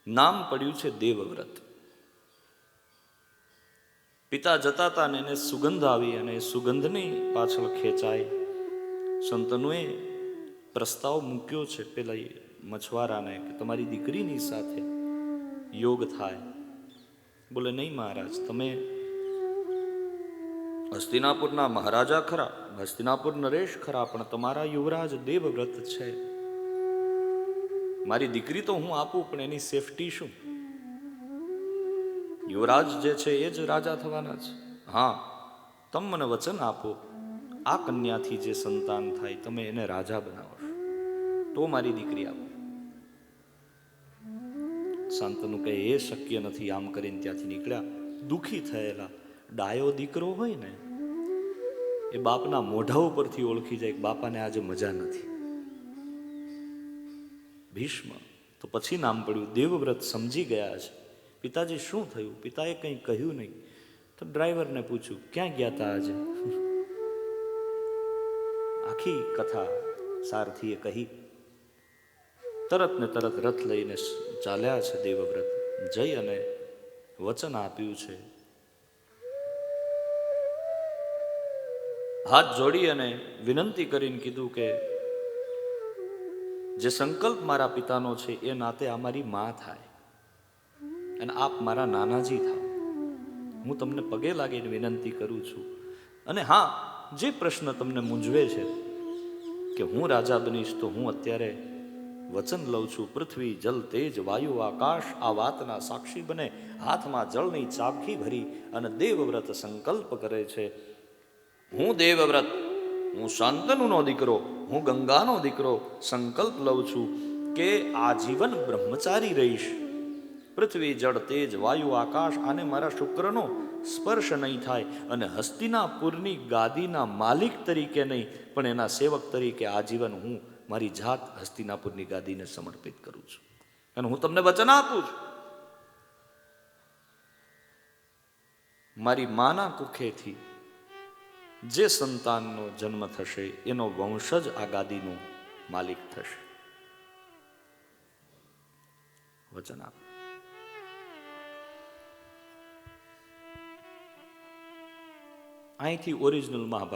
નામ પડ્યું છે દેવવ્રત. પિતા જતા હતા ને એને સુગંધ આવી અને એ સુગંધની પાછળ ખેંચાય સંતનોએ પ્રસ્તાવ મૂક્યો છે પેલા મછવારાને કે તમારી દીકરીની સાથે યોગ થાય. બોલે નહીં મહારાજ, તમે હસ્તિનાપુરના મહારાજા ખરા, હસ્તિનાપુર નરેશ ખરા, પણ તમારા યુવરાજ દેવવ્રત છે. મારી દીકરી તો હું આપું, પણ એની સેફટી શું? યુવરાજ જે છે એ જ રાજા થવાના છે. હા, તમે મને વચન આપો, આ કન્યાથી જે સંતાન થાય તમે એને રાજા બનાવશો તો મારી દીકરી આપો. શાંતનુ કહે એ શક્ય નથી. આમ કરીને ત્યાંથી નીકળ્યા. દુઃખી થયેલા. ડાયો દીકરો હોય ને એ બાપના મોઢા ઉપરથી ઓળખી જાય કે બાપાને આજે મજા નથી. ભીષ્મ તો પછી નામ પડ્યું દેવવ્રત. સમજી ગયા છે પિતાજી શું થયું. પિતાએ કંઈ કહ્યું નહીં. તો ડ્રાઈવરને પૂછ્યું ક્યાં ગયા હતા આજે. આખી કથા સારથીએ કહી. તરત ને તરત રથ લઈને ચાલ્યા છે દેવવ્રત. જઈ અને વચન આપ્યું છે. હાથ જોડી અને વિનંતી કરીને કીધું કે જે સંકલ્પ મારા પિતાનો છે એ નાતે આ મારી માં થાય અને આપ મારા નાનાજી થાવ. હું તમને પગે લાગીને વિનંતી કરું છું. અને હા, જે પ્રશ્ન તમને મૂંઝવે છે કે હું રાજા બનીશ તો હું અત્યારે વચન લઉં છું, પૃથ્વી જલ તેજ વાયુ આકાશ આ વાતના સાક્ષી બને. હાથમાં જળની ચાબખી ભરી અને દેવવ્રત સંકલ્પ કરે છે. હું દેવવ્રત, હું શાંતનુનો દીકરો, હું ગંગાનો દીકરો સંકલ્પ લઉં છું કે આજીવન બ્રહ્મચારી રહીશ. પૃથ્વી જળ તેજ વાયુ આકાશ આને મારા શુક્રનો સ્પર્શ નહીં થાય. અને હસ્તિનાપુરની ગાદીના માલિક તરીકે નહીં પણ એના સેવક તરીકે આજીવન હું મારી જાત હસ્તિનાપુરની ગાદીને સમર્પિત કરું છું. અને હું તમને વચન આપું છું, મારી માના કુખેથી જે સંતાનનો જન્મ થશે એનો વંશજ આ ગાદીનો માલિક થશે. વચન આપ. અહીંથી ઓરિજિનલ મહાભારત